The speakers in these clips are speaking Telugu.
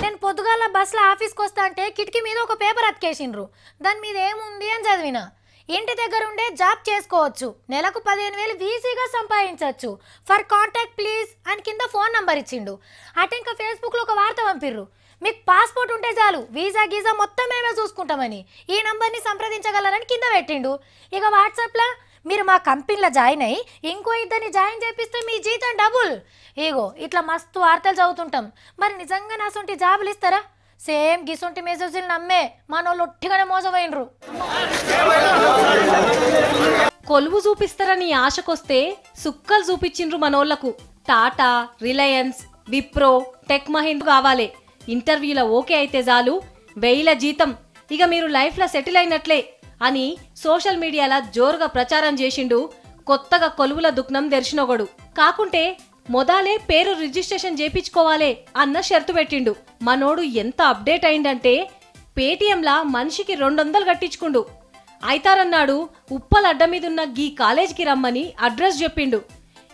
నేను పొద్దుగాల బస్సులో ఆఫీస్కి వస్తా అంటే కిటికీ మీద ఒక పేపర్ అతికేసిండ్రు. దాని మీద ఏముంది అని చదివిన. ఇంటి దగ్గర ఉండే జాబ్ చేసుకోవచ్చు, నెలకు 15,000 ఈజీగా సంపాదించవచ్చు, ఫర్ కాంటాక్ట్ ప్లీజ్ అని కింద ఫోన్ నంబర్ ఇచ్చిండు. అటు ఇంకా ఫేస్బుక్లో ఒక వార్త పంపిర్రు, మీకు పాస్పోర్ట్ ఉంటే చాలు వీసా గీజా మొత్తం మేమే చూసుకుంటామని, ఈ నంబర్ని సంప్రదించగలరని కింద పెట్టిండు. ఇక వాట్సాప్లో మీరు మా కంపెనీలో జాయిన్ అయ్యి ఇంకో ఇద్దరిని జాయిన్ చేపిస్తే మీ జీతం డబుల్. ఇగో ఇట్లా మస్తు వార్తలు చదువుతుంటాం. మరి నిజంగా నాసొంటి జాబులు ఇస్తారా? సేమ్ గిసొంటి మెసేజ్లు నమ్మే మనోళ్ళు ఒట్టిగానే మోసపోయినరు. కొలువు చూపిస్తారని ఆశకొస్తే సుక్కలు చూపించిండ్రు మనోళ్లకు. టాటా, రిలయన్స్, విప్రో, టెక్ మహీంద్రా కావాలి. ఇంటర్వ్యూలో ఓకే అయితే చాలు 1000 జీతం, ఇక మీరు లైఫ్లో సెటిల్ అయినట్లే అని సోషల్ మీడియాలో జోరుగా ప్రచారం చేసిండు. కొత్తగా కొలువుల దుఃఖం తెరిచినొగడు. కాకుంటే మొదలే పేరు రిజిస్ట్రేషన్ చేయించుకోవాలే అన్న షరతు పెట్టిండు. మనోడు ఎంత అప్డేట్ అయిందంటే పేటీఎంలా మనిషికి 200 కట్టించుకుండు. అయితారన్నాడు ఉప్పల్ అడ్డ మీదున్న గీ కాలేజీకి రమ్మని అడ్రస్ చెప్పిండు.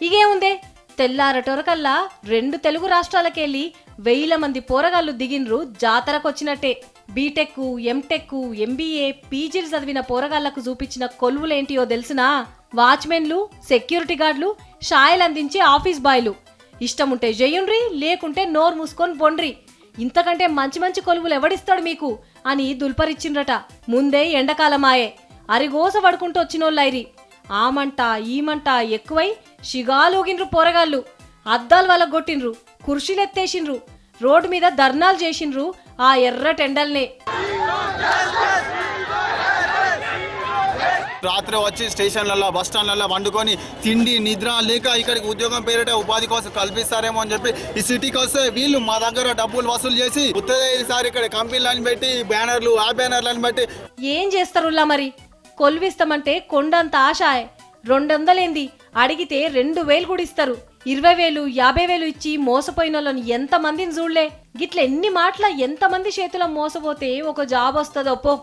ఇగేముందే తెల్లారటొరకల్లా 2 తెలుగు రాష్ట్రాలకెళ్ళి 1000 మంది పోరగాళ్ళు దిగిన్రు జాతరకొచ్చినట్టే. బీటెక్, ఎంటెక్, ఎంబీఏ, పీజీలు చదివిన పోరగాళ్లకు చూపించిన కొలువులేంటియో తెలిసినా? వాచ్మెన్లు, సెక్యూరిటీ గార్డులు, షాయలు అందించే ఆఫీస్ బాయ్లు. ఇష్టముంటే జయ్యుండ్రి, లేకుంటే నోరు మూసుకొని బొండ్రి, ఇంతకంటే మంచి మంచి కొలువులు ఎవడిస్తాడు మీకు అని దుల్పరిచ్చిండ్రట. ముందే ఎండకాలమాయే, అరిగోస పడుకుంటూ వచ్చినోళ్ళైరి. ఆమంట ఈమంట ఎక్కువై షిగాలూగిన్రు పోరగాళ్ళు. అద్దాలు వాళ్ళ కొట్టిండ్రు, కుర్చీలెత్తేసిండ్రు, రోడ్డు మీద ధర్నాలు చేసిండ్రు ఆ ఎర్ర టెండల్నే. రాత్రి వచ్చి స్టేషన్లలో, బస్ స్టాండ్లలో వండుకొని తిండి నిద్ర లేక ఇక్కడికి ఉద్యోగం పేరిట ఉపాధి కోసం కల్పిస్తారేమో అని చెప్పి ఈ సిటీకి వస్తే వీళ్ళు మా దగ్గర డబ్బులు వసూలు చేసి ఉత్తరేసారి ఇక్కడ కంపెనీలను పెట్టి బ్యానర్లు, ఆ బ్యానర్లను పెట్టి ఏం చేస్తారులా మరి? కొలువిస్తామంటే కొండంత ఆశాయ్. 200 అడిగితే 2000 కూడా ఇస్తారు. 20,000, 50,000 ఇచ్చి మోసపోయిన వాళ్ళని ఎంతమందిని చూడలే. గిట్ల ఎన్ని మాటల ఎంతమంది చేతుల మోసపోతే ఒక జాబ్ వస్తుందో పో.